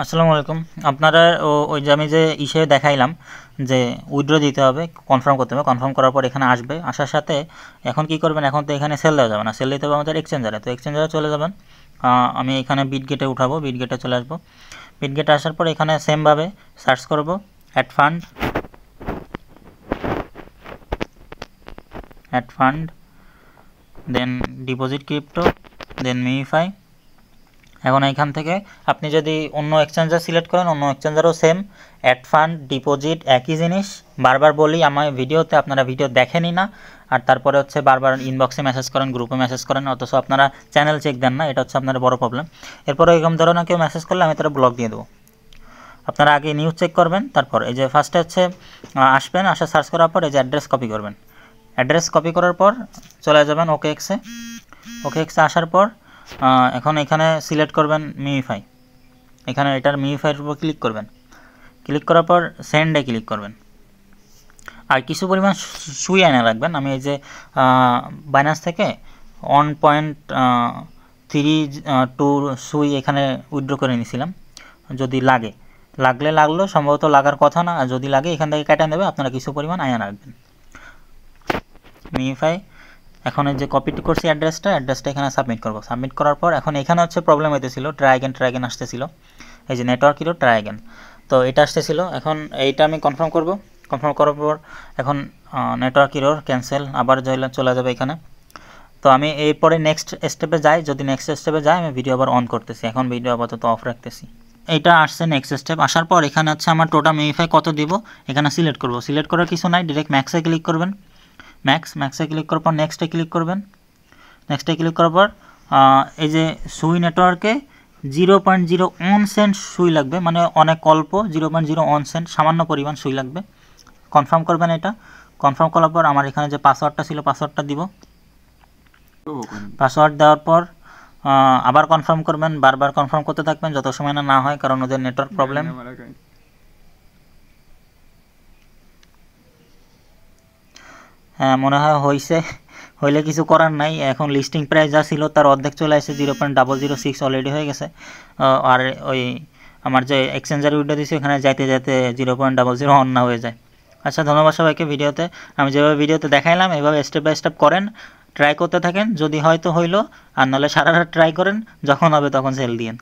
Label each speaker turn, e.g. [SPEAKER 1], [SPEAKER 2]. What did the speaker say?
[SPEAKER 1] আসসালামু আলাইকুম। আপনারা ওই যে আমি যে দেখাইলাম যে উইথড্র দিতে হবে, কনফার্ম করতে হবে। কনফার্ম করার পর এখানে আসবে, আসার সাথে এখন কি করবেন, এখন তো এখানে সেল দেওয়া যাবে না, সেল দিতে হবে আমাদের এক্সচেঞ্জারে। তো এক্সচেঞ্জারে চলে যাবেন। আমি এখানে বিটগেটে উঠাবো, বিটগেটে চলে আসবো। বিটগেটে আসার পর এখানে সেমভাবে সার্চ করব অ্যাড ফান্ড, দেন ডিপোজিট ক্রিপ্টো, দেন মিমিফাই। এখন এইখান থেকে আপনি যদি অন্য এক্সচেঞ্জার সিলেক্ট করেন, অন্য এক্সচেঞ্জারও সেম অ্যাড ফান্ড ডিপোজিট একই জিনিস। বারবার বলি আমার ভিডিওতে, আপনারা ভিডিও দেখেনই না, আর তারপরে হচ্ছে বারবার ইনবক্সে মেসেজ করেন, গ্রুপে মেসেজ করেন, অথচ আপনারা চ্যানেল চেক দেন না। এটা হচ্ছে আপনার বড় প্রবলেম। এরপরে এরকম ধরনের কেউ মেসেজ করলে আমি তারা ব্লক দিয়ে দেবো। আপনারা আগে নিউজ চেক করবেন, তারপর এই যে ফার্স্টে হচ্ছে আসবেন, আসা সার্চ করার পর এই যে অ্যাড্রেস কপি করবেন। অ্যাড্রেস কপি করার পর চলে যাবেন ওকে এক্সে। ওকে এক্সে আসার পর এখন এখানে সিলেক্ট করবেন মিমিফাই। এখানে এটার মিমিফাইয়ের উপর ক্লিক করবেন। ক্লিক করার পর সেন্ডে ক্লিক করবেন। আর কিছু পরিমাণ সুই এনে রাখবেন। আমি এই যে বাইন্যান্স থেকে 1.32 সুই এখানে উইথড্র করে নিয়েছিলাম। যদি লাগলো, সম্ভবত লাগার কথা না, আর যদি লাগে এখান থেকে কেটে নেবে। আপনারা কিছু পরিমাণ আয়না রাখবেন। মিমিফাই এখন এই যে কপি করছি অ্যাড্রেসটা এখানে সাবমিট করব। সাবমিট করার পর এখন এখানে হচ্ছে প্রবলেম হইতেছিল, ট্রাই অ্যাগেন আসতেছিল। এই যে নেটওয়ার্ক হিরো ট্রাই অ্যাগেন, তো এটা আসতেছিল। এখন এইটা আমি কনফার্ম করব। কনফার্ম করার পর এখন নেটওয়ার্ক হিরোর ক্যান্সেল, আবার চলে যাবে এখানে। তো আমি এরপরে নেক্সট স্টেপে যাই। যদি নেক্সট স্টেপে যাই আমি ভিডিও আবার অন করতেছি, এখন ভিডিও আপাতত অফ রাখতেছি। এইটা আসছে নেক্সট স্টেপ। আসার পর এখানে হচ্ছে আমার টোটাল মিমিফাই কত দিব এখানে সিলেক্ট করব। সিলেক্ট করার কিছু নাই, ডিরেক্ট ম্যাক্সে ক্লিক করবেন। ম্যাক্সে ক্লিক করার পর নেক্সটে ক্লিক করবেন। নেক্সটে ক্লিক করার পর এই যে সুই নেটওয়ার্কে 0.01 সেন্ট সুই লাগবে, মানে অনেক অল্প, 0.01 সেন্ট, সামান্য পরিমাণ সুই লাগবে। কনফার্ম করবেন এটা। কনফার্ম করার পর আমার এখানে যে পাসওয়ার্ডটা ছিল পাসওয়ার্ডটা দিব। পাসওয়ার্ড দেওয়ার পর আবার কনফার্ম করবেন, বারবার কনফার্ম করতে থাকবেন যত সময় না হয়, কারণ ওদের নেটওয়ার্ক প্রবলেম। হ্যাঁ, মনে হয় হইলে কিছু করার নাই। এখন লিস্টিং প্রাইস যা ছিল তার অর্ধেক চলে আসে, 0.006 অলরেডি হয়ে গেছে। আর ওই আমার যে এক্সচেঞ্জার উইডো দিয়েছি ওখানে যাইতে 0.001 না হয়ে যায়। আচ্ছা, ধন্যবাদ সবাইকে। আমি যেভাবে ভিডিওতে দেখাইলাম এভাবে স্টেপ বাই স্টেপ করেন, ট্রাই করতে থাকেন। যদি হয়তো হইলো, আর নাহলে সারা রাত ট্রাই করেন, যখন হবে তখন সেল দিয়েন।